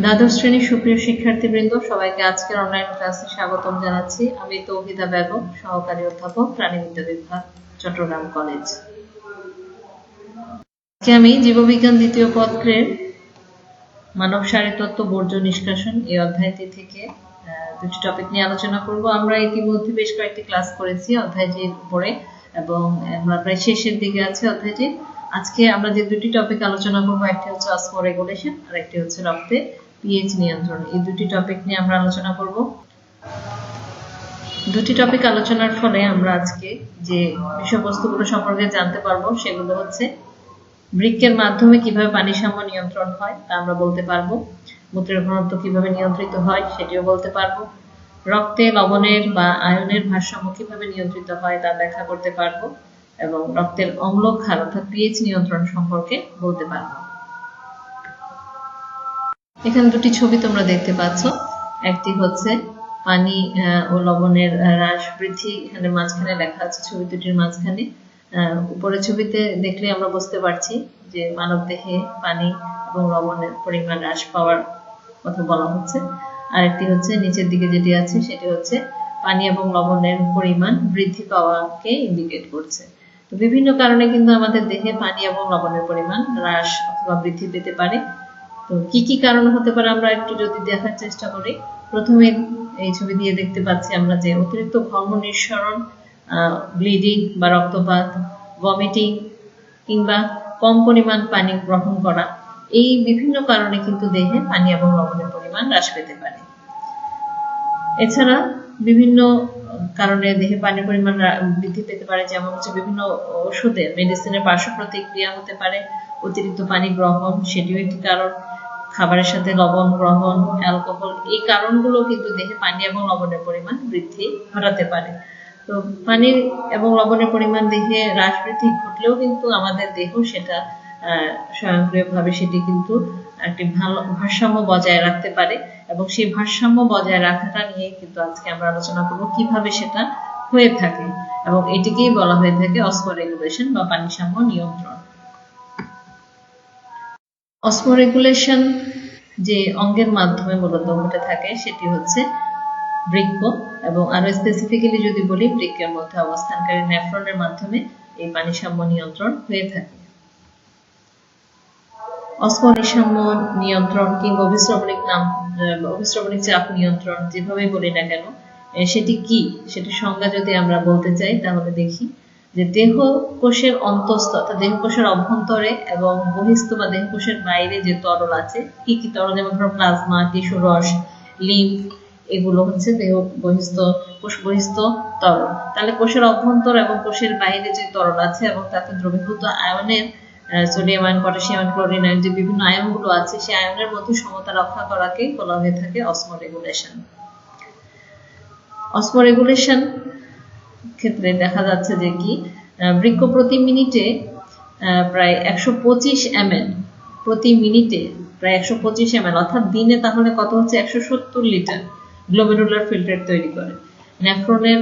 দ্বাদশ শ্রেণীর সুপ্রিয় শিক্ষার্থীবৃন্দ, সবাইকে আজকের অনলাইন ক্লাসে স্বাগতম জানাচ্ছি। আমি তৌহিদা বেগম, সহকারী অধ্যাপক, প্রাণিবিদ্যা বিভাগ, চট্টগ্রাম কলেজ। আজকে আমি জীববিজ্ঞান দ্বিতীয় পত্রের মানব শারীরতত্ত্ব বর্জ্য নিষ্কাশন এই অধ্যায়টি থেকে দুটি টপিক নিয়ে আলোচনা করব। আমরা ইতিমধ্যে বেশ কয়েকটি ক্লাস করেছি অধ্যায়টির উপরে এবং আমরা প্রায় শেষের দিকে আছি অধ্যায়টির। আজকে আমরা যে দুটি টপিক আলোচনা করব, একটি হচ্ছে অসমোরেগুলেশন আর একটি হচ্ছে রক্তে পিএইচ নিয়ন্ত্রণ। এই দুটি টপিক নিয়ে আমরা আলোচনা করব। দুটি টপিক আলোচনার ফলে আমরা আজকে যে বিষয়বস্তুগুলো সম্পর্কে জানতে পারবো সেগুলো হচ্ছে বৃক্কের মাধ্যমে কিভাবে পানি সাম্য নিয়ন্ত্রণ হয় তা আমরা বলতে পারবো, মূত্রের ঘনত্ব কিভাবে নিয়ন্ত্রিত হয় সেটিও বলতে পারবো, রক্তে লবণের বা আয়নের ভারসাম্য কিভাবে নিয়ন্ত্রিত হয় তা ব্যাখ্যা করতে পারবো এবং রক্তের অম্ল ক্ষার অর্থাৎ পিএইচ নিয়ন্ত্রণ সম্পর্কে বলতে পারবো। এখানে দুটি ছবি তোমরা দেখতে পাচ্ছ, একটি হচ্ছে পানি ও লবণের হ্রাস বৃদ্ধি, এখানে মাঝখানে লেখা আছে ছবি দুটির মাঝখানে। উপরের ছবিতে দেখলে আমরা বুঝতে পারছি যে মানব দেহে পানি এবং লবণের পরিমাণ হ্রাস পাওয়ার কথা বলা হচ্ছে। আরেকটি হচ্ছে নিচের দিকে যেটি আছে সেটি হচ্ছে পানি এবং লবণের পরিমাণ বৃদ্ধি পাওয়াকে ইন্ডিকেট করছে। তো বিভিন্ন কারণে কিন্তু আমাদের দেহে পানি এবং লবণের পরিমাণ হ্রাস অথবা বৃদ্ধি পেতে পারে। তো কি কি কারণ হতে পারে আমরা একটু যদি দেখার চেষ্টা করি। প্রথমে এই ছবি দিয়ে দেখতে পাচ্ছি আমরা যে অতিরিক্ত ঘর্ম নিঃসরণ, ব্লিডিং বা রক্তপাত, ভমিটিং কিংবা কম পরিমাণ পানি গ্রহণ করা, এই বিভিন্ন কারণে কিন্তু দেহে পানি এবং লবণের পরিমাণ হ্রাস পেতে পারে। এছাড়া বিভিন্ন কারণে দেহে পানির পরিমাণ বৃদ্ধি পেতে পারে, যেমন হচ্ছে বিভিন্ন ওষুধে মেডিসিনের পার্শ্ব প্রতিক্রিয়া হতে পারে, অতিরিক্ত পানি গ্রহণ সেটিও একটি কারণ, খাবারের সাথে লবণ গ্রহণ, অ্যালকোহল, এই কারণগুলো কিন্তু দেহে পানি এবং লবণের পরিমাণ বৃদ্ধি ঘটাতে পারে। তো পানি এবং লবণের পরিমাণ দেহে হ্রাস বৃদ্ধি ঘটলেও কিন্তু আমাদের দেহ সেটা স্বয়ংক্রিয়ভাবে সেটি কিন্তু একটি ভালো ভারসাম্য বজায় রাখতে পারে এবং সেই ভারসাম্য বজায় রাখাটা নিয়ে কিন্তু আজকে আমরা আলোচনা করব কিভাবে সেটা হয়ে থাকে, এবং এটিকেই বলা হয়ে থাকে অসমোরেগুলেশন বা পানি সাম্য নিয়ন্ত্রণ। অসমোরেগুলেশন যে অঙ্গের মাধ্যমে মূলত ঘটে থাকে সেটি হচ্ছে বৃক্ক, এবং আরো স্পেসিফিক্যালি যদি বলি বৃক্কের মধ্যে অবস্থানকারী নেফ্রনের মাধ্যমে এই পানি সাম্য নিয়ন্ত্রণ হয়ে থাকে। অসমোনিসাম্য নিয়ন্ত্রণ কিংবা অভিস্রবণিক চাপ নিয়ন্ত্রণ যেভাবে বলি না কেন, সেটি কি সেটি সংজ্ঞা যদি আমরা বলতে চাই তাহলে দেখি যে দেহ কোষের অন্তঃস্থ অর্থাৎ দেহ কোষের অভ্যন্তরে এবং বহিস্থ বা দেহ কোষের বাইরে যে তরল আছে, কি কি তরল, যেমন ধরো প্লাজমা, টিস্যু রস, লিম্ফ, এগুলো হচ্ছে দেহ বহিস্থ কোষ বহিস্থ তরল। তাহলে কোষের অভ্যন্তর এবং কোষের বাইরে যে তরল আছে এবং তাতে দ্রবীভূত আয়নের sodium ion, potassium ion, chlorine ion, যে বিভিন্ন আয়নগুলো আছে সেই আয়নের মধ্যে সমতা রক্ষা করাকে বলা হয়ে থাকে অসমোরেগুলেশন। অসমোরেগুলেশন ক্ষেত্রে দেখা যাচ্ছে যে কি বৃক্ক প্রতি মিনিটে প্রায় 125 ml প্রতি মিনিটে প্রায় 125 ml অর্থাৎ দিনে তাহলে কত হচ্ছে 170 লিটার গ্লোমেরুলার ফিল্ট্রেট তৈরি করে। নেফ্রনের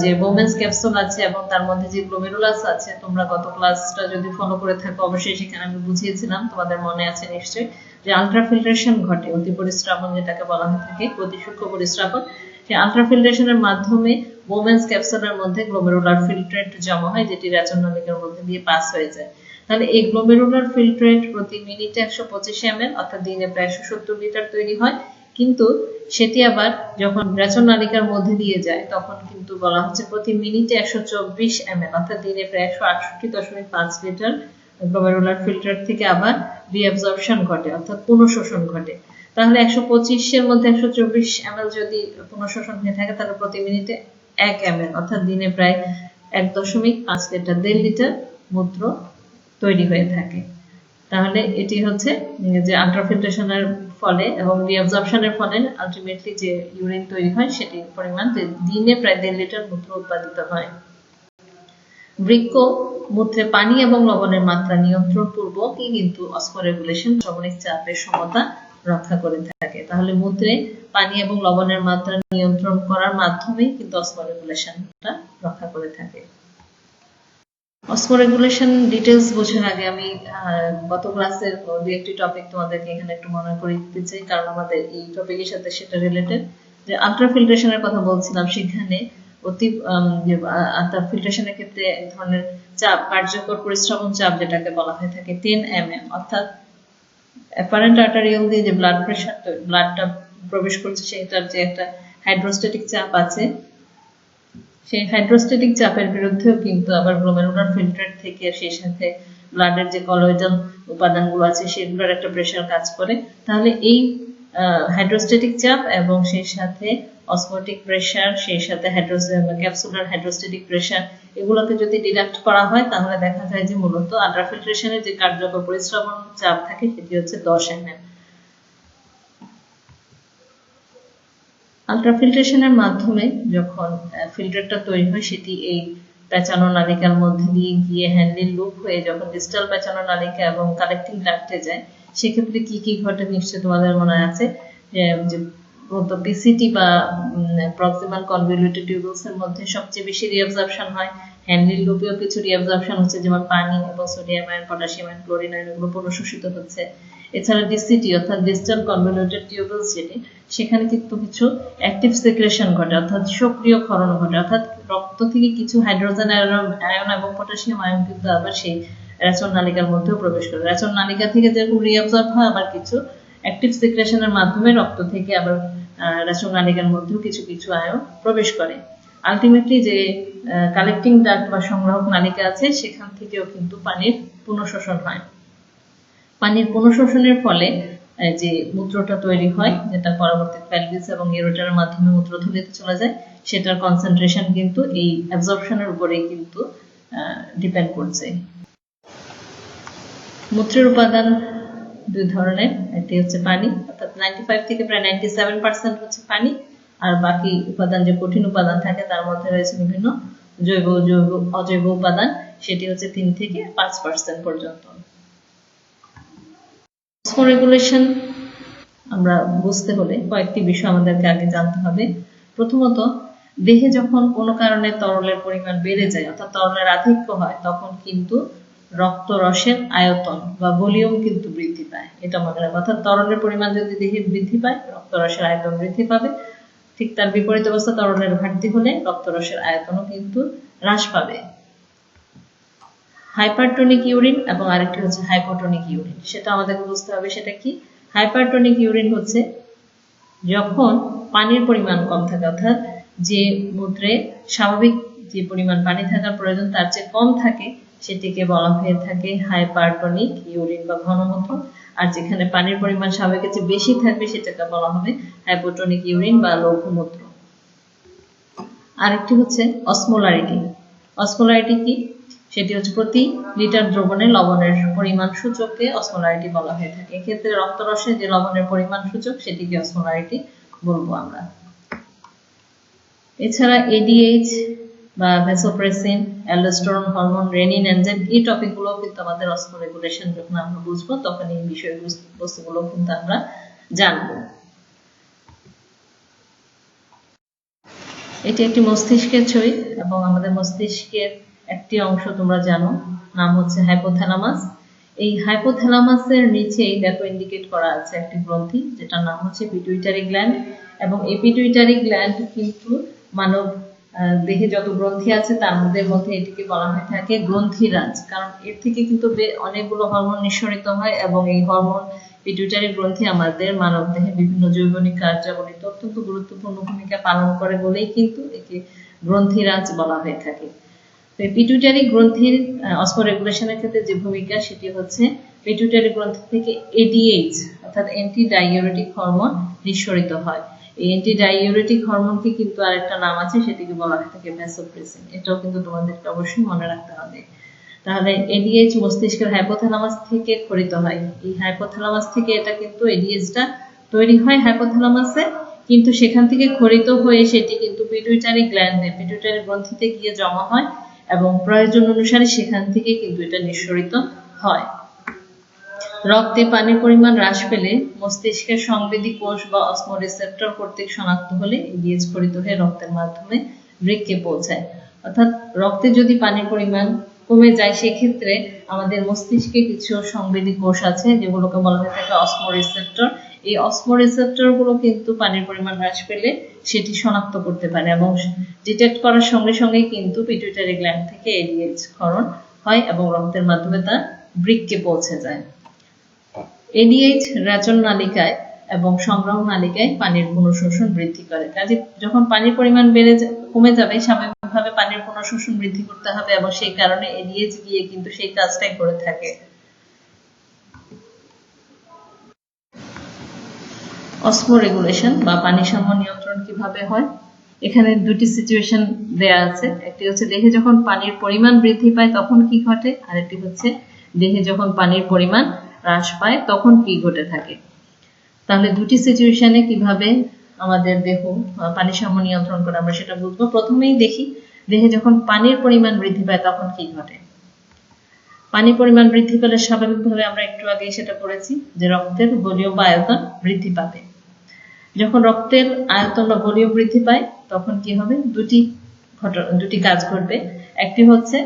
যে বোমেন্স ক্যাপসুল আছে এবং তার মধ্যে যে গ্লোমেরুলাস আছে, তোমরা গত ক্লাসটা যদি ফলো করে থাকো অবশ্যই সেখানে আমি বুঝিয়েছিলাম, তোমাদের মনে আছে নিশ্চয়ই, যে আলট্রাফিল্ট্রেশন ঘটে, অতি পরিস্রাবন যেটাকে বলা হয়ে থাকে, অতি সূক্ষ্ম পরিস্রাবন। সেই আলট্রাফিল্ট্রেশনের মাধ্যমে বোমেন্স ক্যাপসুলের মধ্যে গ্লোমেরুলার ফিল্ট্রেট জমা হয়, যেটি রেচন নলিকার মধ্যে দিয়ে পাস হয়ে যায়। তাহলে এই গ্লোমেরুলার ফিল্ট্রেট প্রতি মিনিটে 125 ml অর্থাৎ দিনে প্রায় 170 লিটার তৈরি হয়, কিন্তু সেটি আবার যখন রেচন নালিকার মধ্যে দিয়ে যায় তখন কিন্তু বলা হচ্ছে প্রতি মিনিটে 124 ml অর্থাৎ দিনে প্রায় 168.5 লিটার গ্লোমেরুলার ফিল্ট্রেট থেকে আবার রিঅ্যাবজর্পশন ঘটে অর্থাৎ পুনঃশোষণ ঘটে। তাহলে 125 এর মধ্যে 124 ml যদি পুনঃশোষণ হয়ে থাকে তাহলে প্রতি মিনিটে 1 ml অর্থাৎ দিনে প্রায় 1.5 লিটার, 1.5 লিটার মূত্র তৈরি হয়ে থাকে। তাহলে এটি হচ্ছে যে আলট্রাফিল্ট্রেশনের ফলে এবং রিঅ্যাবজর্পশনের ফলে আলটিমেটলি যে ইউরিন তৈরি হয় সেটির পরিমাণ দিনে প্রায় 1.5 লিটার মূত্র উৎপাদিত হয়। বৃক্ক মূত্রে পানি এবং লবণের মাত্রা নিয়ন্ত্রণ পূর্বকই কিন্তু অসমোরেগুলেশন শ্রবণিক চাপের সমতা রক্ষা করে থাকে। তাহলে মূত্রে পানি এবং লবণের মাত্রা নিয়ন্ত্রণ করার মাধ্যমেই কিন্তু অসমোরেগুলেশনটা রক্ষা করে থাকে। অসমোরেগুলেশন ডিটেলস বোঝার আগে আমি গত ক্লাসের দু একটি টপিক তোমাদেরকে এখানে একটু মনে করিয়ে দিতে চাই, কারণ আমাদের এই টপিকের সাথে সেটা রিলেটেড। যে আল্ট্রাফিল্ট্রেশনের কথা বলছিলাম, সেখানে আল্ট্রাফিল্ট্রেশনের ক্ষেত্রে এক ধরনের চাপ, কার্যকর পরিশ্রবণ চাপ যেটাকে বলা হয়ে থাকে 10 mm, অর্থাৎ অ্যাপারেন্ট আর্টারিয়াল দিয়ে যে ব্লাডটা প্রবেশ করছে সেটার যে একটা হাইড্রোস্ট্যাটিক চাপ আছে, সেই হাইড্রোস্ট্যাটিক চাপের বিরুদ্ধেও কিন্তু আবার গ্লোমেরুলার ফিল্টার থেকে সেই সাথে ব্লাডের যে কলয়েডাল উপাদানগুলো আছে সেগুলোর একটা প্রেশার কাজ করে। তাহলে এই হাইড্রোস্ট্যাটিক চাপ এবং সেই সাথে অসমোটিক প্রেশার, সেই সাথে ক্যাপসুলার হাইড্রোস্ট্যাটিক প্রেশার, এগুলোকে যদি ডিডাক্ট করা হয় তাহলে দেখা যায় যে মূলত আল্ট্রাফিল্ট্রেশনের যে কার্যকর পরিশ্রবণ চাপ থাকে সেটি হচ্ছে 10 mm। আল্ট্রাফিল্ট্রেশনের মাধ্যমে যখন ফিল্টারটা তৈরি হয় সেটি এই পেঁচানো নালিকার মধ্যে দিয়ে গিয়ে হ্যান্ডেল লুপ হয়ে যখন ডিস্টাল পেঁচানো নালিকা এবং কালেক্টিং ডাক্টে যায়, সেক্ষেত্রে কি কি ঘটে নিশ্চয়ই তোমাদের মনে আছে যে পিসিটি বা প্রক্সিমাল কনভলিউটেড টিউবুলস এর মধ্যে সবচেয়ে বেশি রিঅ্যাবজর্পশন হয়। হ্যান্ডেল লুপেও কিছু রিঅ্যাবজর্পশন হচ্ছে, যেমন পানি এবং sodium ion, potassium ion, chlorine ion, এগুলো পুনঃশোষিত হচ্ছে। এছাড়া ডিসিটি অর্থাৎ ডিস্টাল কনভলিউটেড টিউবুলস যেটি, সেখানে কিন্তু কিছু অ্যাক্টিভ সেক্রেশন ঘটে অর্থাৎ সক্রিয় ক্ষরণ ঘটে, অর্থাৎ রক্ত থেকে কিছু হাইড্রোজেন আয়ন এবং পটাশিয়াম আয়ন কিন্তু আবার সেই রেচন নালিকার মধ্যেও প্রবেশ করে। রেচন নালিকা থেকে যেরকম রিঅ্যাবজর্ব হয়, আবার কিছু অ্যাক্টিভ সেক্রেশনের মাধ্যমে রক্ত থেকে আবার রেচন নালিকার মধ্যেও কিছু কিছু আয়ন প্রবেশ করে। আলটিমেটলি যে কালেক্টিং ডাক্ট বা সংগ্রাহক নালিকা আছে সেখান থেকেও কিন্তু পানির পুনঃশোষণ হয়। পানির পুনঃশোষণের ফলে যে মূত্রটা তৈরি হয়, যেটা পরবর্তী পেলভিস এবং ইউরেটারের মাধ্যমে মূত্রথলিতে চলে যায়, সেটার কনসেন্ট্রেশন কিন্তু এই অ্যাবজর্পশনের উপরেই কিন্তু ডিপেন্ড করছে। মূত্রের উপাদান দুই ধরনের, একটি হচ্ছে পানি, অর্থাৎ 95 থেকে প্রায় 97% হচ্ছে পানি, আর বাকি উপাদান যে কঠিন উপাদান থাকে তার মধ্যে রয়েছে বিভিন্ন জৈব অজৈব উপাদান, সেটি হচ্ছে 3 থেকে 5% পর্যন্ত। অসমোরেগুলেশন আমরা বুঝতে হলে কয়েকটি বিষয় আমাদেরকে আগে জানতে হবে। প্রথমত, দেহে যখন কোনো কারণে তরলের পরিমাণ বেড়ে যায় অর্থাৎ তরলের আধিক্য হয়, তখন কিন্তু রক্তরসের আয়তন বা ভলিউম কিন্তু বৃদ্ধি পায়। এটা মনে রাখবে, অর্থাৎ তরলের পরিমাণ যদি দেহে বৃদ্ধি পায়, রক্তরসের আয়তন বৃদ্ধি পাবে। ঠিক তার বিপরীত অবস্থা, তরলের ঘাটতি হলে রক্তরসের আয়তনও কিন্তু হ্রাস পাবে। হাইপারটোনিক ইউরিন এবং আরেকটি হচ্ছে হাইপোটোনিক ইউরিন, সেটা আমাদেরকে বুঝতে হবে। সেটা কি? হাইপারটোনিক ইউরিন হচ্ছে যখন পানির পরিমাণ কম থাকে, অর্থাৎ যে মূত্রে স্বাভাবিক যে পরিমাণ পানি থাকার প্রয়োজন তার চেয়ে কম থাকে, সেটিকে বলা হয়ে থাকে হাইপারটোনিক ইউরিন বা ঘনমূত্র। আর যেখানে পানির পরিমাণ স্বাভাবিকের চেয়ে বেশি থাকবে সেটাকে বলা হবে হাইপোটোনিক ইউরিন বা লঘুমূত্র। আরেকটি হচ্ছে অসমোলারিটি। অসমোলারিটি কি? সেটি হচ্ছে প্রতি লিটার দ্রবণে লবণের পরিমাণ সূচককে অসমোলারিটি বলা হয়ে থাকে। এক্ষেত্রে রক্তরসে যে লবণের পরিমাণ সূচক সেটিকে অসমোলারিটি বলবো আমরা। এছাড়া এডিএইচ বা vasopressin, aldosterone hormone, renin enzyme, এই টপিকগুলো কিন্তু আমাদের অসমোরেগুলেশন যখন আমরা বুঝবো তখন এই বিষয়বস্তুগুলো কিন্তু আমরা জানবো। এটি একটি মস্তিষ্কের ছবি এবং আমাদের মস্তিষ্কের একটি অংশ তোমরা জানো, নাম হচ্ছে হাইপোথ্যালামাস। এই হাইপোথ্যালামাসের নিচেই দেখো ইন্ডিকেট করা আছে একটি গ্রন্থি, যেটার নাম হচ্ছে পিটুইটারি গ্ল্যান্ড। এবং এই পিটুইটারি গ্ল্যান্ড কিন্তু মানব দেহে যত গ্রন্থি আছে তার মধ্যে এটিকে বলা হয়ে থাকে গ্রন্থিরাজ, কারণ এর থেকে কিন্তু অনেকগুলো হরমোন নিঃসরিত হয় এবং এই হরমোন পিটুইটারি গ্রন্থি আমাদের মানব দেহে বিভিন্ন জৈবনিক কার্যাবলীতে অত্যন্ত গুরুত্বপূর্ণ ভূমিকা পালন করে বলেই কিন্তু একে গ্রন্থিরাজ বলা হয়ে থাকে। পিটুইটারি গ্রন্থির অসমোরেগুলেশনের ক্ষেত্রে যে ভূমিকা, সেটি হচ্ছে পিটুইটারি গ্রন্থি থেকে এডিএইচ অর্থাৎ অ্যান্টি ডাইউরেটিক হরমোন নিঃসরিত হয়। এই অ্যান্টি ডাইউরেটিক হরমোনকে কিন্তু আরেকটা নাম আছে, সেটিকে বলা হয় থাকে ভ্যাসোপ্রেসিন। এটাও কিন্তু তোমাদেরকে অবশ্যই মনে রাখতে হবে। তাহলে এডিএইচ মস্তিষ্কের হাইপোথ্যালামাস থেকে ক্ষরিত হয়। এই হাইপোথ্যালামাস থেকে এটা কিন্তু এডিএইচটা তৈরি হয় হাইপোথ্যালামাসে, কিন্তু সেখান থেকে ক্ষরিত হয়ে সেটি কিন্তু পিটুইটারি গ্ল্যান্ডে, পিটুইটারি গ্রন্থিতে গিয়ে জমা হয় এবং প্রয়োজন অনুসারে সেখান থেকে কিন্তু এটা নিঃসরিত হয়। রক্তে পানির পরিমাণ হ্রাস পেলে মস্তিষ্কের সংবেদী কোষ বা অসমোরিসেপ্টর কর্তৃক শনাক্ত হলে এডিএইচ ক্ষরিত হয়ে রক্তের মাধ্যমে বৃক্কে পৌঁছায়। অর্থাৎ রক্তে যদি পানির পরিমাণ কমে যায় সেক্ষেত্রে আমাদের মস্তিষ্কে কিছু সংবেদী কোষ আছে যেগুলোকে বলা হয়ে থাকে অসমোরিসেপ্টর। এই অসমোরিসেপ্টর গুলো কিন্তু পানির পরিমাণ হ্রাস পেলে সেটি শনাক্ত করতে পারে এবং ডিটেক্ট করার সঙ্গে সঙ্গে কিন্তু পিটুইটারি গ্ল্যান্ড থেকে এডিএইচ ক্ষরণ হয় এবং রক্তের মাধ্যমে তা বৃক্কে পৌঁছে যায়। এডিএইচ রেচন নালিকায় এবং সংগ্রহ নালিকায় পানির পুনঃশোষণ বৃদ্ধি করে। কাজে যখন পানির পরিমাণ কমে যাবে স্বাভাবিকভাবে পানির পুনঃশোষণ বৃদ্ধি করতে হবে এবং সেই কারণে এডিএইচ গিয়ে কিন্তু সেই কাজটাই করে থাকে। অসমোরেগুলেশন বা পানি সাম্য নিয়ন্ত্রণ কিভাবে হয়? এখানে দুটি সিচুয়েশন দেয়া আছে। একটি হচ্ছে দেহে যখন পানির পরিমাণ বৃদ্ধি পায় তখন কি ঘটে, আর একটি হচ্ছে দেহে যখন পানির পরিমাণ হ্রাস পায় তখন কি ঘটে থাকে। তাহলে দুটি সিচুয়েশনে কিভাবে আমাদের দেহ পানি সাম্য নিয়ন্ত্রণ করে আমরা সেটা বুঝবো। প্রথমেই দেখি দেহে যখন পানির পরিমাণ বৃদ্ধি পায় তখন কি ঘটে। পানির পরিমাণ বৃদ্ধি পেলে স্বাভাবিকভাবে আমরা একটু আগে সেটা পড়েছি যে রক্তের ভলিউম বা আয়তন বৃদ্ধি পাবে। যখন রক্তের আয়তন বা ভলিউম বৃদ্ধি পায় তখন কি হবে, দুটি কাজ ঘটবে। একটি হচ্ছে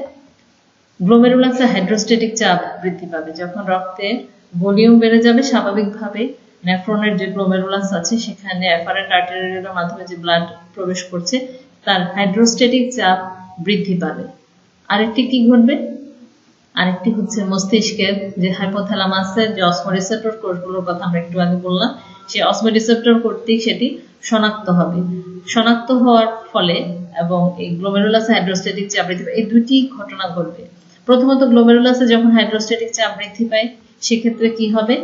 গ্লোমেরুলাসে হাইড্রোস্ট্যাটিক চাপ বৃদ্ধি পাবে। যখন রক্তের ভলিউম বেড়ে যাবে স্বাভাবিকভাবে নেফ্রনের যে গ্লোমেরুলাস আছে সেখানে অ্যাফারেন্ট আর্টেরিয়ালের মাধ্যমে যে ব্লাড প্রবেশ করছে তার হাইড্রোস্ট্যাটিক চাপ বৃদ্ধি পাবে। আরেকটি কি ঘটবে, আরেকটি হচ্ছে মস্তিষ্কের যে হাইপোথ্যালামাসের যে অসমোরিসেপ্টর কোষগুলোর কথা আমরা একটু আগে বললাম, সেই অসমোরিসেপ্টর কর্তৃক সেটি শনাক্ত হবে। শনাক্ত হওয়ার ফলে এবং এই গ্লোমেরুলাসে হাইড্রোস্ট্যাটিক চাপ বৃদ্ধি পায়, এই দুটি ঘটনা ঘটবে। প্রথমত গ্লোমেরুলাসে যখন হাইড্রোস্ট্যাটিক চাপ বৃদ্ধি পায় সেক্ষেত্রে কি হবে,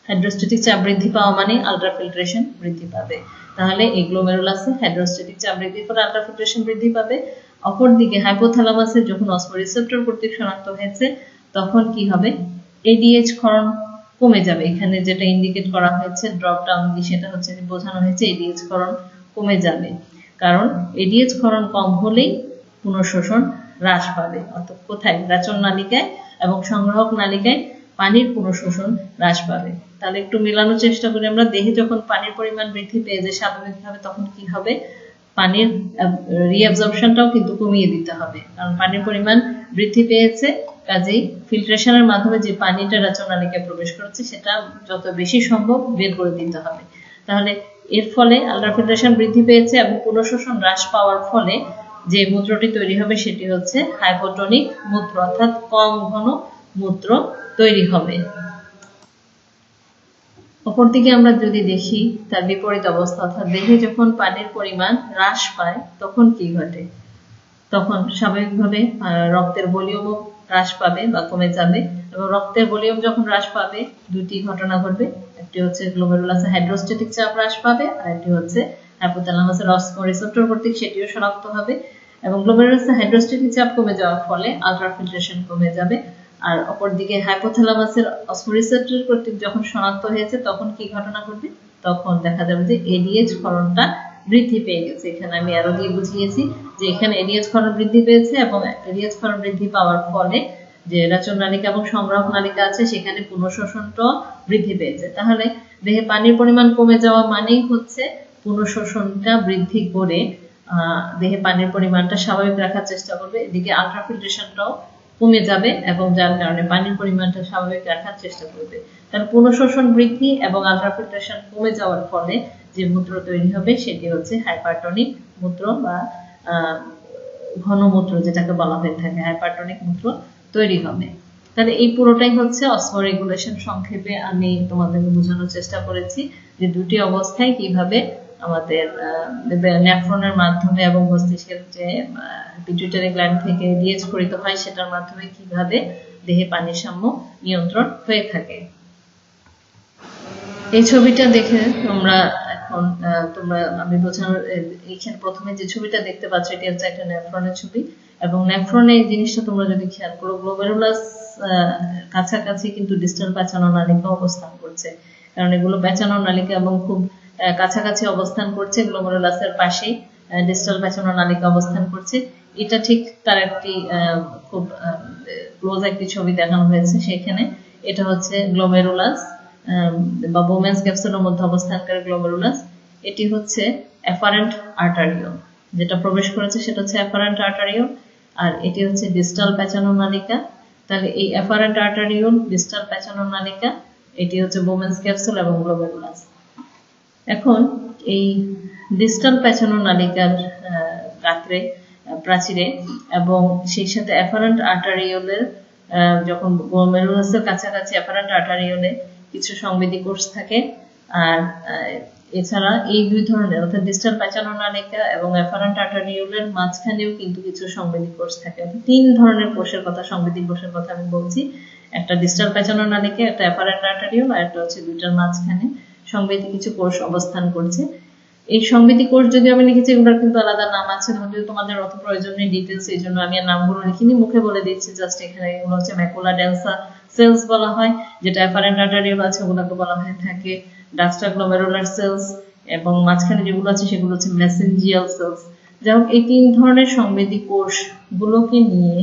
হাইড্রোস্ট্যাটিক চাপ বৃদ্ধি পাওয়া মানে আলট্রাফিল্ট্রেশন বৃদ্ধি পাবে। তাহলে এই গ্লোমেরুলাসে হাইড্রোস্ট্যাটিক চাপ বৃদ্ধি করে আলট্রাফিল্ট্রেশন বৃদ্ধি পাবে। অপরদিকে হাইপোথ্যালামাসে যখন অসমোরিসেপ্টর কর্তৃক শনাক্ত হয়েছে তখন কি হবে, এডিএইচ ক্ষরণ কমে যাবে। এখানে যেটা ইন্ডিকেট করা হয়েছে ড্রপ ডাউন দিয়ে সেটা হচ্ছে বোঝানো হয়েছে এডিএইচ ক্ষরণ কমে যাবে, কারণ এডিএইচ ক্ষরণ কম হলেই পুনঃশোষণ হ্রাস পাবে। অর্থাৎ কোথায়, রেচন নালিকায় এবং সংগ্রাহক নালিকায় পানির পুনঃশোষণ হ্রাস পাবে। তাহলে একটু মেলানোর চেষ্টা করি আমরা। দেহে যখন পানির পরিমাণ বৃদ্ধি পেয়ে যায় স্বাভাবিকভাবে তখন কি হবে, পানির রিঅ্যাবজর্পশনটাও কিন্তু কমিয়ে দিতে হবে, কারণ পানির পরিমাণ বৃদ্ধি পেয়েছে। কাজেই ফিল্ট্রেশনের মাধ্যমে যে পানিটা রেচন নালিকায় প্রবেশ করছে সেটা যত বেশি সম্ভব বের করে দিতে হবে। তাহলে এর ফলে আলট্রাফিল্ট্রেশন বৃদ্ধি পেয়েছে এবং পুনঃশোষণ হ্রাস পাওয়ার ফলে যে মূত্রটি তৈরি হবে সেটি হচ্ছে হাইপোটনিক মূত্র, অর্থাৎ কম ঘন মূত্র তৈরি হবে। অপরদিকে আমরা যদি দেখি তার বিপরীত অবস্থা, অর্থাৎ দেহে যখন পানির পরিমাণ হ্রাস পায় তখন কি ঘটে, তখন স্বাভাবিকভাবে রক্তের ভলিউমও হ্রাস পাবে বা কমে যাবে। এবং রক্তের ভলিউম যখন হ্রাস পাবে দুটি ঘটনা ঘটবে, একটি হচ্ছে গ্লোমেরুলাসে হাইড্রোস্ট্যাটিক চাপ হ্রাস পাবে আর একটি হচ্ছে হাইপোথ্যালামাসের অসমোরিসেপ্টর কর্তৃক সেটিও শনাক্ত হবে। এবং গ্লোমেরুলাসে হাইড্রোস্ট্যাটিক চাপ কমে যাওয়ার ফলে আলট্রাফিল্ট্রেশন কমে যাবে। আর অপরদিকে হাইপোথ্যালামাসের অসমোরিসেপ্টর কর্তৃক যখন শনাক্ত হয়েছে তখন কি ঘটনা ঘটবে, তখন দেখা যাবে যে এডিএইচ ক্ষরণটা বৃদ্ধি পেয়ে গেছে। এখানে আমি আরো দিয়ে বুঝিয়েছি যে এখানে এডিএইচ ক্ষরণ বৃদ্ধি পেয়েছে এবং এডিএইচ ক্ষরণ বৃদ্ধি পাওয়ার ফলে যে রেচন নালিকা এবং সংগ্রাহক নালিকা আছে সেখানে পুনঃশোষণটাও বৃদ্ধি পেয়েছে। তাহলে দেহে পানির পরিমাণ কমে যাওয়া মানেই হচ্ছে পুনঃশোষণটা বৃদ্ধি করে দেহে পানির পরিমাণটা স্বাভাবিক রাখার চেষ্টা করবে। এদিকে আলট্রাফিল্ট্রেশনটাও কমে যাবে এবং যার কারণে পানির পরিমাণটা স্বাভাবিক রাখার চেষ্টা করবে। তাহলে পুনঃশোষণ বৃদ্ধি এবং আলট্রাফিল্ট্রেশন কমে যাওয়ার ফলে যে মূত্র তৈরি হবে সেটি হচ্ছে হাইপারটনিক মূত্র বা ঘনমূত্র যেটাকে বলা হয়ে থাকে, হাইপারটনিক মূত্র তৈরি হবে। তাহলে এই পুরোটাই হচ্ছে অসমোরেগুলেশন। সংক্ষেপে আমি তোমাদেরকে বোঝানোর চেষ্টা করেছি যে দুটি অবস্থায় কিভাবে আমাদের নেফ্রনের মাধ্যমে এবং মস্তিষ্কের যে পিটুইটারি গ্ল্যান্ড থেকে এডিএইচ স্খলিত হয় সেটার মাধ্যমে কিভাবে দেহে পানির সাম্য নিয়ন্ত্রণ হয়ে থাকে। এই ছবিটা দেখে তোমরা এখন আমি বোঝানোর এইখানে প্রথমে যে ছবিটা দেখতে পাচ্ছ এটি হচ্ছে একটা নেফ্রনের ছবি এবং নেফ্রনে এই জিনিসটা তোমরা যদি খেয়াল করো গ্লোমেরুলাস কাছাকাছি কিন্তু ডিস্টাল প্যাচানো নালিকা অবস্থান করছে, কারণ এগুলো প্যাচানো নালিকা এবং খুব কাছাকাছি অবস্থান করছে, গ্লোমেরুলাসের পাশেই ডিস্টাল প্যাচানো নালিকা অবস্থান করছে। এটা ঠিক তার একটি খুব ক্লোজ একটি ছবি দেখানো হয়েছে। সেখানে এটা হচ্ছে গ্লোমেরুলাস বা বোমেন্স ক্যাপসুলের মধ্যে অবস্থানকারী গ্লোমেরুলাস। এটি হচ্ছে অ্যাফারেন্ট আর্টারিওল, যেটা প্রবেশ করেছে সেটা হচ্ছে অ্যাফারেন্ট আর্টারিওল। আর এটি হচ্ছে ডিস্টাল প্যাচানো নালিকা। তাহলে এই অ্যাফারেন্ট আর্টারিওল, ডিস্টাল প্যাচানো নালিকা, এটি হচ্ছে বোমেন্স ক্যাপসুল এবং গ্লোমেরুলাস। এখন এই ডিস্টাল প্যাচানো নালিকার গাত্রে প্রাচীরে এবং সেই সাথে অ্যাফারেন্ট আর্টারিওলের যখন গ্লোমেরুলাসের কাছাকাছি অ্যাফারেন্ট আর্টারিওলে কিছু সংবেদী কোষ থাকে। আর এছাড়া এই দুই ধরনের অর্থাৎ ডিস্টাল প্যাচানো নালিকা এবং অ্যাফারেন্ট আর্টারিওলের মাঝখানেও কিন্তু কিছু সংবেদী কোষ থাকে। তিন ধরনের কোষের কথা, সংবেদী কোষের কথা আমি বলছি। একটা ডিস্টাল প্যাচানো নালিকা, একটা অ্যাফারেন্ট আর্টারিওল, আর একটা হচ্ছে দুইটার মাঝখানে সংবেদী কিছু কোষ অবস্থান করছে। এই সংবেদী কোষ যদি আমি লিখেছি, এগুলোর কিন্তু আলাদা নাম আছে, যদিও তোমাদের অত প্রয়োজন নেই ডিটেলস, এই জন্য আমি আর নামগুলো লিখিনি, মুখে বলে দিচ্ছি জাস্ট। এখানে এগুলো হচ্ছে ম্যাকুলা ডেন্সা সেলস বলা হয়, যেটা অ্যাফারেন্ট আর্টারিওল আছে ওগুলোকে বলা হয় থাকে ডাক্সটা গ্লোমেরুলার সেলস, এবং মাঝখানে যেগুলো আছে সেগুলো হচ্ছে মেসেঞ্জিয়াল সেলস। যাই হোক, এই তিন ধরনের সংবেদী কোষ গুলোকে নিয়ে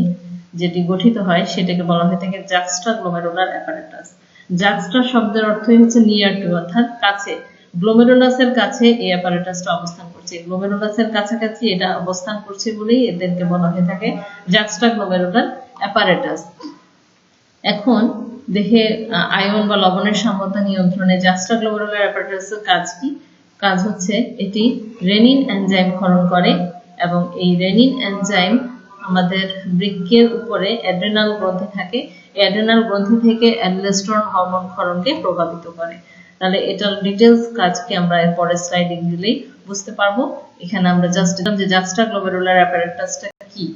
যেটি গঠিত হয় সেটাকে বলা হয় থাকে জাক্সটা গ্লোমেরুলার অ্যাপারেটাস। জাক্সটা শব্দের অর্থই হচ্ছে নিয়ার টু, অর্থাৎ কাছে। গ্লোমেরুলাসের কাছে এই অ্যাপারেটাসটা অবস্থান করছে, গ্লোমেরুলাসের কাছাকাছি এটা অবস্থান করছে বলেই এদেরকে বলা হয়ে থাকে জাক্সটা গ্লোমেরুলার অ্যাপারেটাস। এখন দেহে আয়ন বা লবণের সাম্যতা নিয়ন্ত্রণে জাক্সটা গ্লোমেরুলার অ্যাপারেটাসের কাজ কি? কাজ হচ্ছে এটি রেনিন এনজাইম ক্ষরণ করে, এবং এই রেনিন এনজাইম আমাদের বৃক্কের উপরে অ্যাড্রেনাল গ্রন্থি থাকে, এই অ্যাড্রেনাল গ্রন্থি থেকে অ্যালডোস্টেরন হরমোন ক্ষরণকে প্রভাবিত করে। তাহলে এটার ডিটেলস কাজকে আমরা এর পরের স্লাইডে দিলেই বুঝতে পারবো। এখানে আমরা জাস্ট দিলাম যে জাক্সটা গ্লোমেরুলার অ্যাপারেটাসটা কি।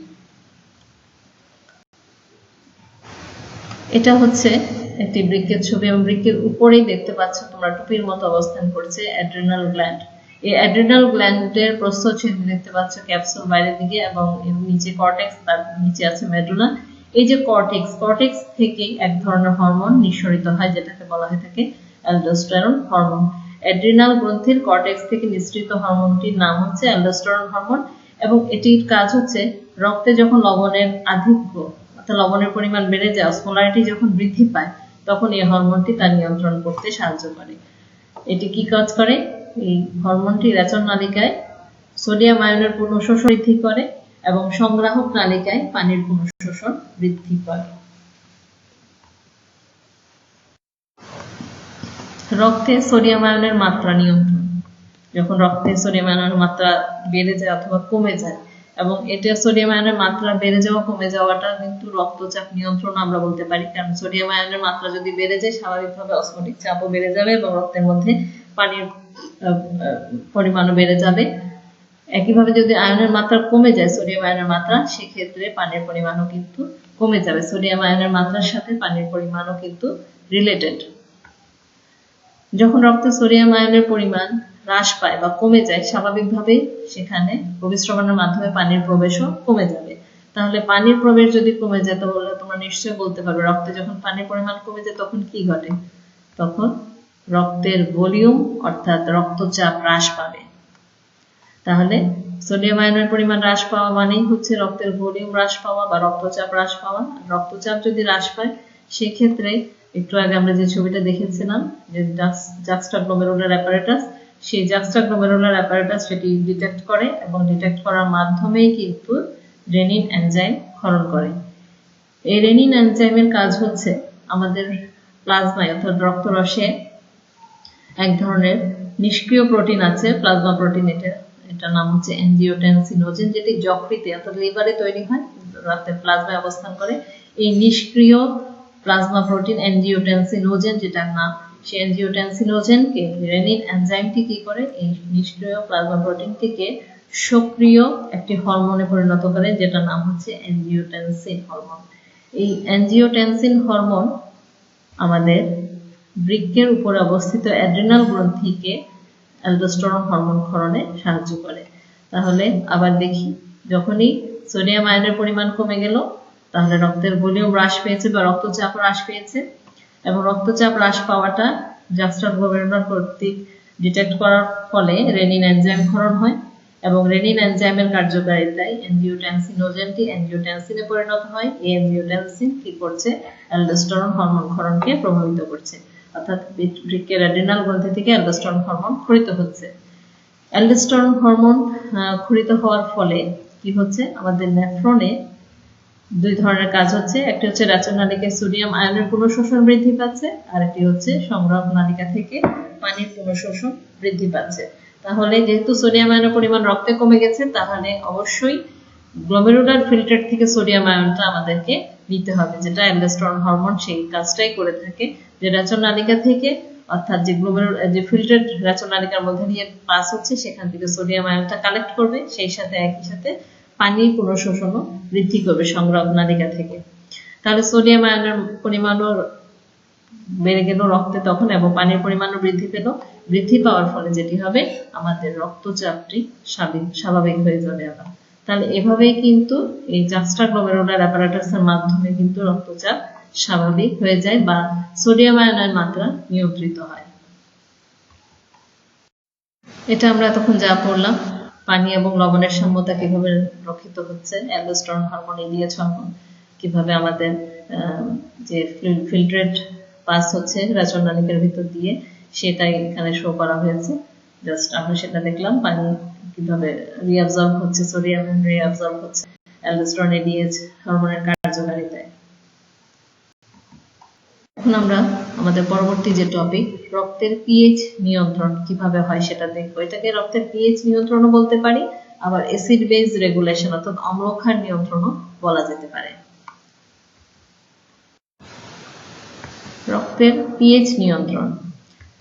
এটা হচ্ছে একটি বৃক্কের ছবি, এবং বৃক্কের উপরেই দেখতে পাচ্ছ তোমরা টুপির মতো অবস্থান করছে অ্যাড্রেনাল গ্ল্যান্ড। এই অ্যাড্রেনাল গ্ল্যান্ডের প্রস্থচ্ছেদ দেখতে পাচ্ছ ক্যাপসুল বাইরের দিকে, এবং এর নিচে কর্টেক্স, তার নিচে আছে মেডুলা। এই যে কর্টেক্স থেকে এক ধরনের হরমোন নিঃসরিত হয় যেটাকে বলা হয়ে থাকে অ্যালডোস্টেরন হরমোন। অ্যাড্রিনাল গ্রন্থির কর্টেক্স থেকে নিঃসৃত হরমোনটির নাম হচ্ছে অ্যালডোস্টেরন হরমোন, এবং এটির কাজ হচ্ছে রক্তে যখন লবণের আধিক্য অর্থাৎ লবণের পরিমাণ বেড়ে যায়, অসমোলারিটি যখন বৃদ্ধি পায়, তখন এই হরমোনটি তা নিয়ন্ত্রণ করতে সাহায্য করে। এটি কি কাজ করে? এই হরমোনটি রেচন নালিকায় সোডিয়াম আয়নের পুনঃশোষণ বৃদ্ধি করে এবং সংগ্রাহক নালিকায় পানির পুনঃশোষণ বৃদ্ধি করে। রক্তে সোডিয়াম আয়নের মাত্রা নিয়ন্ত্রণ। যখন রক্তে সোডিয়াম আয়নের মাত্রা বেড়ে যায় অথবা কমে যায়, এবং এটা সোডিয়াম আয়নের মাত্রা বেড়ে যাওয়া কমে যাওয়াটা কিন্তু রক্তচাপ নিয়ন্ত্রণ আমরা বলতে পারি, কারণ সোডিয়াম আয়নের মাত্রা যদি বেড়ে যায় স্বাভাবিকভাবে অসমোটিক চাপও বেড়ে যাবে এবং রক্তের মধ্যে পানির পরিমাণও বেড়ে যাবে। একইভাবে যদি আয়নের মাত্রা কমে যায়, সোডিয়াম আয়নের মাত্রা, সেক্ষেত্রে পানির পরিমাণও কিন্তু কমে যাবে। সোডিয়াম আয়নের মাত্রার সাথে পানির পরিমাণও কিন্তু রিলেটেড। যখন রক্তে সোডিয়াম আয়নের পরিমাণ হ্রাস পায় বা কমে যায়, স্বাভাবিকভাবে সেখানে অভিস্রবণের মাধ্যমে পানির প্রবেশও কমে যাবে। তাহলে পানির প্রবেশ যদি কমে যায়, তাহলে তোমরা নিশ্চয়ই বলতে পারবে রক্তে যখন পানির পরিমাণ কমে যায় তখন কি ঘটে? তখন রক্তের ভলিউম অর্থাৎ রক্তচাপ হ্রাস পাবে। তাহলে সোডিয়াম আয়নের পরিমাণ হ্রাস পাওয়া মানেই হচ্ছে রক্তের ভলিউম হ্রাস পাওয়া বা রক্তচাপ হ্রাস পাওয়া। রক্তচাপ যদি হ্রাস পায়, সেক্ষেত্রে একটু আগে আমরা যে ছবিটা দেখেছিলাম যে জাক্সটা গ্লোমেরুলার অ্যাপারেটাস, সেই জাক্সটা গ্লোমেরুলার অ্যাপারেটাস সেটি ডিটেক্ট করে, এবং ডিটেক্ট করার মাধ্যমেই কিন্তু রেনিন এনজাইম ক্ষরণ করে। এই রেনিন এনজাইমের কাজ হচ্ছে আমাদের প্লাজমায় অর্থাৎ রক্তরসে এক ধরনের নিষ্ক্রিয় প্রোটিন আছে, প্লাজমা প্রোটিন, এটার নাম হচ্ছে অ্যাঞ্জিওটেনসিনোজেন, যেটি যকৃতে অর্থাৎ লিভারে তৈরি হয়, রক্তের প্লাজমায় অবস্থান করে। এই নিষ্ক্রিয় প্লাজমা প্রোটিন অ্যাঞ্জিওটেনসিনোজেন যেটার নাম, সেই অ্যাঞ্জিওটেনসিনোজেনকে রেনিন এনজাইমটি কি করে? এই নিষ্ক্রিয় প্লাজমা প্রোটিনটিকে সক্রিয় একটি হরমোনে পরিণত করে, যেটার নাম হচ্ছে অ্যাঞ্জিওটেনসিন হরমোন। এই অ্যাঞ্জিওটেনসিন হরমোন আমাদের বৃক্কের উপরে অবস্থিত অ্যাড্রিনাল গ্রন্থিকে অ্যালডোস্টেরন হরমোন ক্ষরণে সাহায্য করে। তাহলে আবার দেখি, যখনই সোডিয়াম আয়নের পরিমাণ কমে গেল, তাহলে রক্তের ভলিউম হ্রাস পেয়েছে বা রক্তচাপ হ্রাস পেয়েছে, এবং রক্তচাপ হ্রাস পাওয়াটা জাক্সটা গ্লোমেরুলার কর্তৃক ডিটেক্ট করার ফলে রেনিন এনজাইম ক্ষরণ হয়, এবং রেনিন এনজাইমের কার্যকারিতায় অ্যাঞ্জিওটেনসিনোজেনটি অ্যাঞ্জিওটেনসিনে পরিণত হয়। এই অ্যাঞ্জিওটেনসিন কি করছে? অ্যালডোস্টেরন হরমোন ক্ষরণকে প্রভাবিত করছে, অর্থাৎ বৃক্কের অ্যাড্রিনাল গ্রন্থি থেকে অ্যালডোস্টেরন হরমোন ক্ষরিত হচ্ছে। অ্যালডোস্টেরন হরমোন ক্ষরিত হওয়ার ফলে কি হচ্ছে? আমাদের নেফ্রনে দুই ধরনের কাজ হচ্ছে, একটি হচ্ছে রেচন নালিকায় সোডিয়াম আয়নের পুনঃশোষণ বৃদ্ধি পাচ্ছে, আর একটি হচ্ছে সংগ্রাহক নালিকা থেকে পানির পুনঃশোষণ বৃদ্ধি পাচ্ছে। তাহলে যেহেতু সোডিয়াম আয়নের পরিমাণ রক্তে কমে গেছে, তাহলে অবশ্যই গ্লোমেরুলার ফিল্টার থেকে সোডিয়াম আয়নটা আমাদেরকে নিতে হবে, যেটা অ্যালডোস্টেরন হরমোন সেই কাজটাই করে থাকে, যে রেচন নালিকা থেকে, অর্থাৎ যে ফিল্টার্ড রেচন নালিকার মধ্যে দিয়ে পাস হচ্ছে, সেখান থেকে সোডিয়াম আয়নটা কালেক্ট করবে, সেই সাথে একই সাথে পানির পুনঃশোষণও বৃদ্ধি করবে সংগ্রাহক নালিকা থেকে। তাহলে সোডিয়াম আয়নের পরিমাণও বেড়ে গেল রক্তে তখন, এবং পানির পরিমাণও বৃদ্ধি পেল। বৃদ্ধি পাওয়ার ফলে যেটি হবে, আমাদের রক্তচাপটি স্বাভাবিক হয়ে যাবে আবার। তাহলে এভাবেই কিন্তু এই জাক্সটাগ্লোমেরুলার অ্যাপারেটাসের মাধ্যমে কিন্তু রক্তচাপ স্বাভাবিক হয়ে যায় বা সোডিয়াম আয়নের মাত্রা নিয়ন্ত্রিত হয়। এটা আমরা এতক্ষণ যা পড়লাম, পানি এবং লবণের সাম্যতা কিভাবে রক্ষিত হচ্ছে, অ্যালডোস্টেরন হরমোন, ইলিয়াচ হরমোন কিভাবে আমাদের যে ফিল্টারেড পাস হচ্ছে রেচন নালিকার ভিতর দিয়ে, সেটাই এখানে শো করা হয়েছে। জাস্ট আমরা সেটা দেখলাম, পানি কিভাবে রিঅ্যাবজর্ব হচ্ছে, সোডিয়াম রিঅ্যাবজর্ব হচ্ছে অ্যালডোস্টেরন ইলিয়াচ হরমোনের কার্যকারিতায়। এখন আমরা আমাদের পরবর্তী যে টপিক, রক্তের পিএইচ নিয়ন্ত্রণ কিভাবে হয় সেটা দেখবো। এটাকে রক্তের পিএইচ নিয়ন্ত্রণও বলতে পারি, আবার অ্যাসিড বেজ রেগুলেশন অর্থাৎ অম্লক্ষার নিয়ন্ত্রণও বলা যেতে পারে। রক্তের পিএইচ নিয়ন্ত্রণ,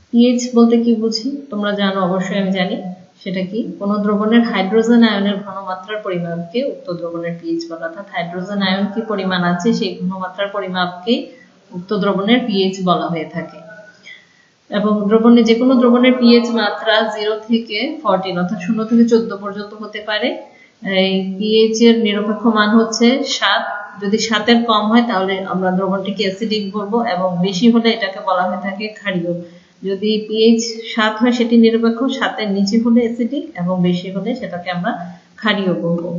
পিএইচ বলতে কি বুঝি তোমরা জানো, অবশ্যই আমি জানি। সেটা কি, কোন দ্রবণের হাইড্রোজেন আয়নের ঘনমাত্রার পরিমাপকে উক্ত দ্রবণের পিএইচ বলা, অর্থাৎ হাইড্রোজেন আয়ন কি পরিমাণ আছে সেই ঘনমাত্রার পরিমাপকে উক্ত দ্রবণের পিএইচ বলা হয়ে থাকে। এবং যে কোনো দ্রবণের পিএইচ মাত্রা 0 থেকে 14 অর্থাৎ 0 থেকে 14 পর্যন্ত হতে পারে। এই পিএইচ এর নিরপেক্ষ মান হচ্ছে 7। যদি 7 এর কম হয় তাহলে আমরা দ্রবণটিকে অ্যাসিডিক বলবো, এবং বেশি হলে এটাকে বলা হয়ে থাকে ক্ষারীয়। যদি পিএইচ 7 হয় সেটি নিরপেক্ষ, 7 এর নিচে হলে অ্যাসিডিক, এবং বেশি হলে সেটাকে আমরা ক্ষারীয় বলবো।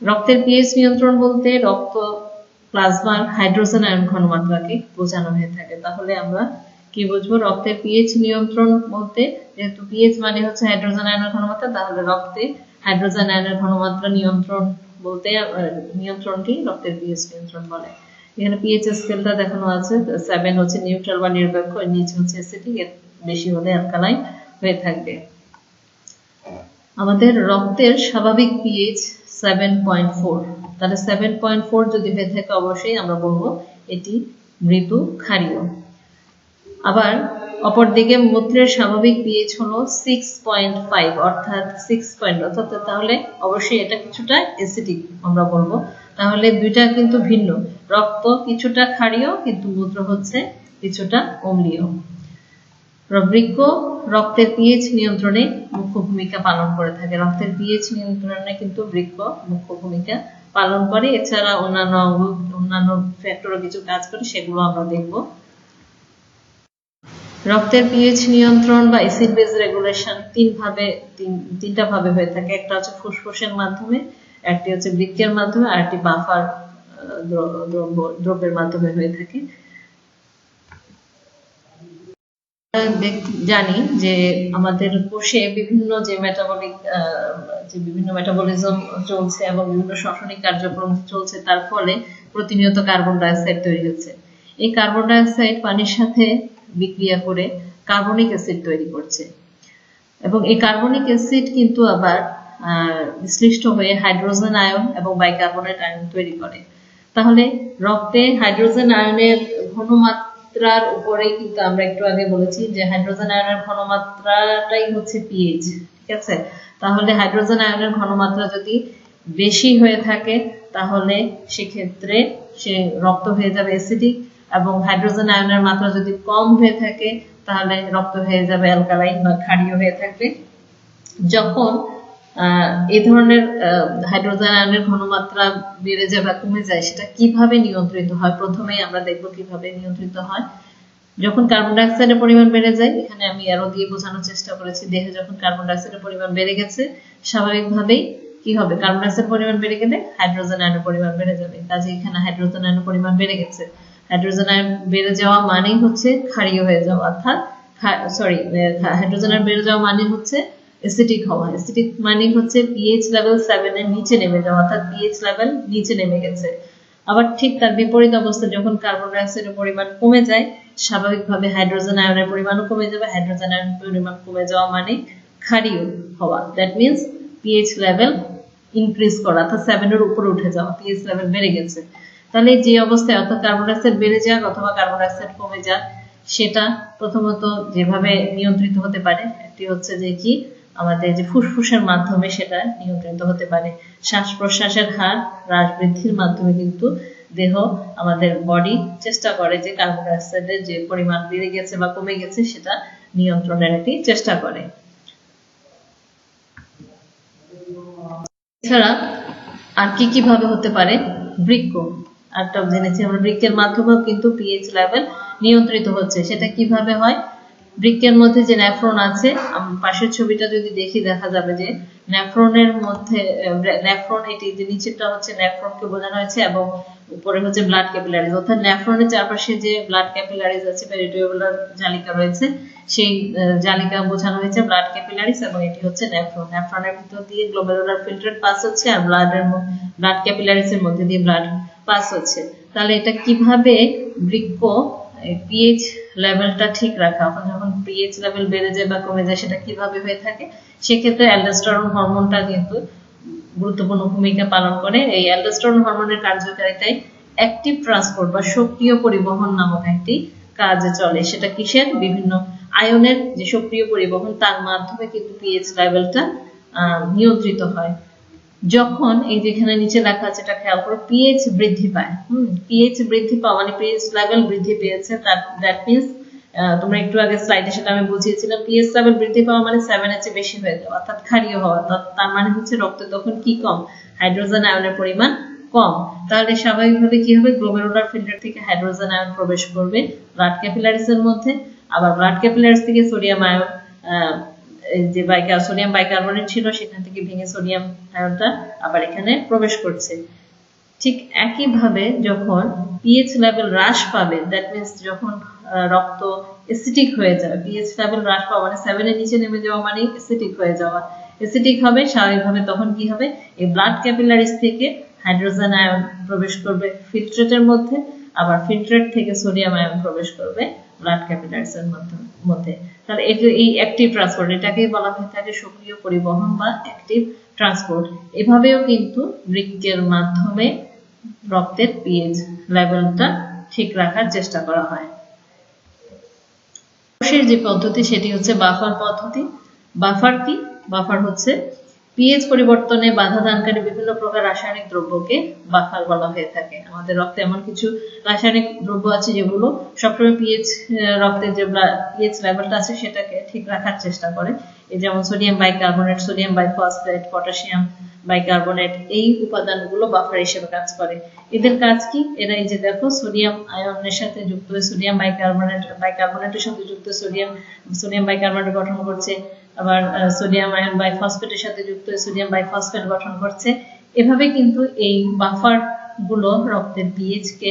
রক্তের পিএইচ নিয়ন্ত্রণ বলতে রক্ত প্লাজমার হাইড্রোজেন আয়ন ঘনমাত্রাকে বোঝানো হয়ে থাকে। তাহলে আমরা কি বুঝবো, রক্তের পিএইচ নিয়ন্ত্রণ বলতে, যেহেতু পিএইচ মানে হচ্ছে হাইড্রোজেন আয়নের ঘনমাত্রা, তাহলে রক্তে হাইড্রোজেন আয়নের ঘনমাত্রা নিয়ন্ত্রণ বলতে নিয়ন্ত্রণটি রক্তের পিএইচ নিয়ন্ত্রণ বলে। এখানে পিএইচ স্কেলটা দেখানো আছে, 7 হচ্ছে নিউট্রাল বা নিরপেক্ষ, এর নিচে হচ্ছে অ্যাসিডিক, এর বেশি হলে অ্যালকালাইন হয়ে থাকবে। আমাদের রক্তের স্বাভাবিক পিএইচ 7.4, তাহলে 7.4 যদি হয়ে থাকে অবশ্যই আমরা বলবো এটি মৃদু ক্ষারীয়। আবার অপরদিকে মূত্রের স্বাভাবিক পিএইচ হলো 6.5 অর্থাৎ 6 অর্থাৎ, তাহলে অবশ্যই এটা কিছুটা অ্যাসিডিক আমরা বলবো। তাহলে দুইটা কিন্তু ভিন্ন, রক্ত কিছুটা ক্ষারীয় কিন্তু মূত্র হচ্ছে কিছুটা অম্লীয়। বৃক্ক রক্তের পিএইচ নিয়ন্ত্রণে মুখ্য ভূমিকা পালন করে থাকে। রক্তের পিএইচ নিয়ন্ত্রণে কিন্তু বৃক্ক মুখ্য ভূমিকা পালন করে। এছাড়া অন্যান্য ফ্যাক্টরও কিছু কাজ করে, সেগুলো আমরা দেখব। রক্তের পিএইচ নিয়ন্ত্রণ বা অ্যাসিড বেজ রেগুলেশন তিনটা ভাবে হয়ে থাকে। একটা হচ্ছে ফুসফুসের মাধ্যমে, একটি হচ্ছে বৃক্কের মাধ্যমে, আর একটি বাফার দ্রব্যের মাধ্যমে হয়ে থাকে। জানি যে আমাদের কোষে বিভিন্ন মেটাবলিজম চলছে এবং বিভিন্ন শ্বসনিক কার্যক্রম চলছে, তার ফলে প্রতিনিয়ত কার্বন ডাই অক্সাইড তৈরি হচ্ছে। এই কার্বন ডাই অক্সাইড পানির সাথে বিক্রিয়া করে কার্বনিক অ্যাসিড তৈরি করছে, এবং এই কার্বনিক অ্যাসিড কিন্তু আবার বিশ্লিষ্ট হয়ে হাইড্রোজেন আয়ন এবং বাইকার্বনেট আয়ন তৈরি করে। তাহলে রক্তে হাইড্রোজেন আয়নের ঘনমাত্রার উপরে কিন্তু আমরা একটু আগে বলেছি যে হাইড্রোজেন আয়নের ঘনমাত্রাটাই হচ্ছে পিএইচ, ঠিক আছে। তাহলে হাইড্রোজেন আয়নের ঘনমাত্রা যদি বেশি হয়ে থাকে তাহলে সেক্ষেত্রে সে রক্ত হয়ে যাবে অ্যাসিডিক, এবং হাইড্রোজেন আয়নের মাত্রা যদি কম হয়ে থাকে তাহলে রক্ত হয়ে যাবে অ্যালকালাইন বা ক্ষারীয় হয়ে থাকবে। যখন এই ধরনের হাইড্রোজেন আয়নের ঘনমাত্রা বেড়ে যায় বা কমে যায়, সেটা কিভাবে নিয়ন্ত্রিত হয় প্রথমেই আমরা দেখব কিভাবে নিয়ন্ত্রিত হয়। যখন কার্বন ডাই অক্সাইডের পরিমাণ বেড়ে যায়, এখানে আমি অ্যারো দিয়ে বোঝানোর চেষ্টা করেছি, দেহে যখন কার্বন ডাই অক্সাইডের পরিমাণ বেড়ে গেছে, স্বাভাবিকভাবেই কি হবে, কার্বন ডাই অক্সাইডের পরিমাণ বেড়ে গেলে হাইড্রোজেন আয়নের পরিমাণ বেড়ে যাবে। কাজে এখানে হাইড্রোজেন আয়নের পরিমাণ বেড়ে গেছে। হাইড্রোজেন আয়ন বেড়ে যাওয়া মানেই হচ্ছে ক্ষারীয় হয়ে যাওয়া, অর্থাৎ হাইড্রোজেন আয়ন বেড়ে যাওয়া মানে হচ্ছে অ্যাসিডিক হওয়া। অ্যাসিডিক মানে হচ্ছে পিএইচ লেভেল 7 এর নিচে নেমে যাওয়া, অর্থাৎ পিএইচ লেভেল নিচে নেমে গেছে। আবার ঠিক তার বিপরীত অবস্থা, যখন কার্বন ডাই অক্সাইডের পরিমাণ কমে যায়, স্বাভাবিকভাবে হাইড্রোজেন আয়নের পরিমাণও কমে যাবে। হাইড্রোজেন আয়নের পরিমাণ কমে যাওয়া মানে ক্ষারীয় হওয়া, that means pH level increase করা, অর্থাৎ 7 এর উপরে উঠে যাওয়া, পিএইচ লেভেল বেড়ে গেছে। তাহলে যে অবস্থায় অর্থাৎ কার্বন ডাই অক্সাইড বেড়ে যাক অথবা কার্বন ডাই অক্সাইড কমে যাক, সেটা প্রথমত যেভাবে নিয়ন্ত্রিত হতে পারে, একটি হচ্ছে যে কি আমাদের যে ফুসফুসের মাধ্যমে সেটা নিয়ন্ত্রিত হতে পারে। শ্বাস প্রশ্বাসের হার হ্রাস বৃদ্ধির মাধ্যমে কিন্তু দেহ, আমাদের বডি চেষ্টা করে যে কার্বন ডাই অক্সাইডের যে পরিমাণ বেড়ে গেছে বা কমে গেছে সেটা নিয়ন্ত্রণের একটি চেষ্টা করে। এছাড়া আর কি কিভাবে হতে পারে, বৃক্ক একটা জেনেছি আমরা, বৃক্কের মাধ্যমেও কিন্তু পিএইচ লেভেল নিয়ন্ত্রিত হচ্ছে। সেটা কিভাবে হয়, বৃক্কের মধ্যে যে নেফ্রন আছে, পাশের ছবিটা যদি দেখি দেখা যাবে যে নেফ্রনের মধ্যে, নেফ্রন এটি যে নিচেরটা হচ্ছে নেফ্রনকে বোঝানো হয়েছে এবং উপরে হচ্ছে ব্লাড ক্যাপিলারিজ, অর্থাৎ নেফ্রনের চারপাশে যে ব্লাড ক্যাপিলারিজ আছে, পেরিটিউবুলার জালিকা রয়েছে, সেই জালিকা বোঝানো হয়েছে ব্লাড ক্যাপিলারিজ এবং এটি হচ্ছে নেফ্রন। নেফ্রনের ভিতর দিয়ে গ্লোমেরুলার ফিল্ট্রেট পাস হচ্ছে আর ব্লাড ক্যাপিলারিজ এর মধ্যে দিয়ে ব্লাড পাস হচ্ছে। তাহলে এটা কিভাবে বৃক্ক পিএইচ লেভেলটা ঠিক রাখা, যখন পিএইচ লেভেল বেড়ে যায় বা কমে যায় সেটা কিভাবে হয়ে থাকে, সেক্ষেত্রে অ্যালডোস্টেরন হরমোনটা কিন্তু গুরুত্বপূর্ণ ভূমিকা পালন করে। এই অ্যালডোস্টেরন হরমোনের কার্যকারিতায় অ্যাক্টিভ ট্রান্সপোর্ট বা সক্রিয় পরিবহন নামক একটি কাজ চলে। সেটা কিসের, বিভিন্ন আয়নের যে সক্রিয় পরিবহন, তার মাধ্যমে কিন্তু পিএইচ লেভেলটা নিয়ন্ত্রিত হয়। যখন এই যেখানে নিচে লেখা আছে এটা খেয়াল করো, পিএইচ বৃদ্ধি পায়, পিএইচ বৃদ্ধি পাওয়া মানে পিএইচ লেভেল বৃদ্ধি পেয়েছে, দ্যাট মিন্স তোমরা একটু আগে স্লাইডে সেটা আমি বুঝিয়েছিলাম, পিএইচ লেভেল বৃদ্ধি পাওয়া মানে 7 এর চেয়ে বেশি হয়ে যাওয়া, অর্থাৎ ক্ষারীয় হওয়া। তার মানে হচ্ছে রক্তে তখন কি কম, হাইড্রোজেন আয়নের পরিমাণ কম। তাহলে স্বাভাবিকভাবে কি হবে, গ্লোমেরুলার ফিল্টার থেকে হাইড্রোজেন আয়ন প্রবেশ করবে ব্লাড ক্যাপিলারিজ এর মধ্যে, আবার ব্লাড ক্যাপিলারিজ থেকে সোডিয়াম আয়ন, যে সোডিয়াম বাইকার্বনেট ছিল সেখান থেকে ভেঙে সোডিয়াম আয়নটা আবার এখানে প্রবেশ করছে। ঠিক একইভাবে যখন পিএইচ লেভেল হ্রাস পাবে, দ্যাট মিন্স যখন রক্ত অ্যাসিডিক হয়ে যাবে, পিএইচ লেভেল হ্রাস পাওয়া মানে 7 এর নিচে নেমে যাওয়া মানে অ্যাসিডিক হয়ে যাওয়া, অ্যাসিডিক হবে স্বাভাবিকভাবে, তখন কি হবে, এই ব্লাড ক্যাপিলারিজ থেকে হাইড্রোজেন আয়ন প্রবেশ করবে ফিল্ট্রেটের মধ্যে, আবার ফিল্ট্রেট থেকে সোডিয়াম আয়ন প্রবেশ করবে ব্লাড ক্যাপিলারিজ এর মধ্যে। তাহলে এই অ্যাক্টিভ ট্রান্সপোর্ট, এটাকেই বলা হয়ে থাকে সক্রিয় পরিবহন বা অ্যাক্টিভ ট্রান্সপোর্ট। এভাবেও কিন্তু বৃক্কের মাধ্যমে রক্তের পিএইচ লেভেলটা ঠিক রাখার চেষ্টা করা হয়। সর্বশেষ যে পদ্ধতি সেটি হচ্ছে বাফার পদ্ধতি। বাফার কি, বাফার হচ্ছে পিএইচ পরিবর্তনে বাধা দানকারী বিভিন্ন প্রকার রাসায়নিক দ্রব্যকে বাফার বলা হয়ে থাকে। আমাদের রক্তে এমন কিছু রাসায়নিক দ্রব্য আছে যেগুলো সবসময় পিএইচ, রক্তের যে পিএইচ লেভেলটা আছে সেটাকে ঠিক রাখার চেষ্টা করে। এই যেমন sodium bicarbonate, sodium biphosphate, potassium bicarbonate, এই উপাদানগুলো বাফার হিসেবে কাজ করে। এদের কাজ কি, এরা এই যে দেখো সোডিয়াম আয়নের সাথে যুক্ত হয়ে সোডিয়াম বাইকার্বনেটের সাথে যুক্ত সোডিয়াম বাইকার্বনেট গঠন করছে, আবার সোডিয়াম আয়ন বাইফসফেটের সাথে যুক্ত হয়ে সোডিয়াম বাইফসফেট গঠন করছে। এভাবে কিন্তু এই বাফার গুলো রক্তের পিএইচ কে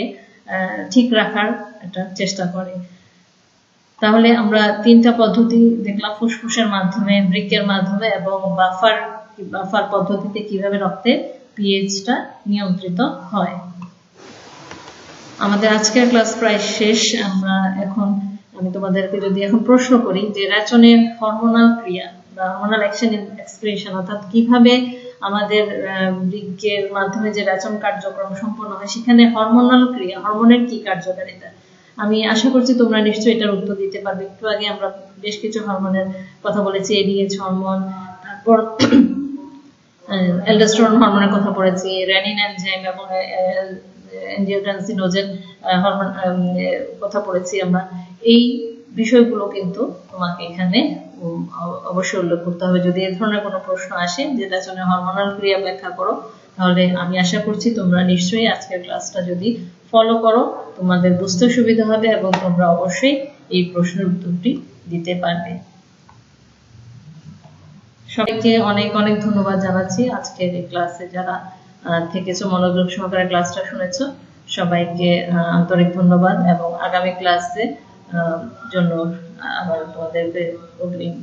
ঠিক রাখার একটা চেষ্টা করে। তাহলে আমরা তিনটা পদ্ধতি দেখলাম, ফুসফুসের মাধ্যমে, বৃক্কের মাধ্যমে এবং বাফার পদ্ধতিতে কিভাবে রক্তের পিএইচটা নিয়ন্ত্রিত হয়। আমাদের আজকের ক্লাস প্রায় শেষ। আমি তোমাদেরকে যদি এখন প্রশ্ন করি যে রেচনের হরমোনাল ক্রিয়া বা হরমোনাল অ্যাকশন ইন এক্সক্রিশন, অর্থাৎ কিভাবে আমাদের বৃক্কের মাধ্যমে যে রেচন কার্যক্রম সম্পন্ন হয় সেখানে হরমোনাল ক্রিয়া, হরমোনের কি কার্যকারিতা, আমি আশা করছি তোমরা নিশ্চয়ই এটার উত্তর দিতে পারবে। একটু আগে আমরা বেশ কিছু হরমোনের কথা বলেছি, এডিএইচ হরমোন, তারপর অ্যালডোস্টেরন হরমোনের কথা পড়েছি, রেনিন এনজাইম এবং অ্যাঞ্জিওটেনসিনোজেন হরমোন কথা পড়েছি আমরা। এই বিষয়গুলো কিন্তু তোমাকে এখানে অবশ্যই উল্লেখ করতে হবে। যদি এই ধরনের কোনো প্রশ্ন আসে যে রেচনের হরমোনাল ক্রিয়া ব্যাখ্যা করো, তাহলে আমি আশা করছি তোমরা নিশ্চয়ই আজকের ক্লাসটা যদি ফলো করো তোমাদের বুঝতে সুবিধা হবে এবং তোমরা অবশ্যই এই প্রশ্নের উত্তরটি দিতে পারবে। সবাইকে অনেক অনেক ধন্যবাদ জানাচ্ছি আজকের এই ক্লাসে যারা থেকেছো, মনোযোগ সহকারে ক্লাসটা শুনেছো, সবাইকে আন্তরিক ধন্যবাদ এবং আগামী ক্লাসে জন্য আবার তোমাদেরকে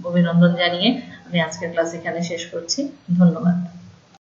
অভিনন্দন জানিয়ে আমি আজকের ক্লাস এখানে শেষ করছি। ধন্যবাদ।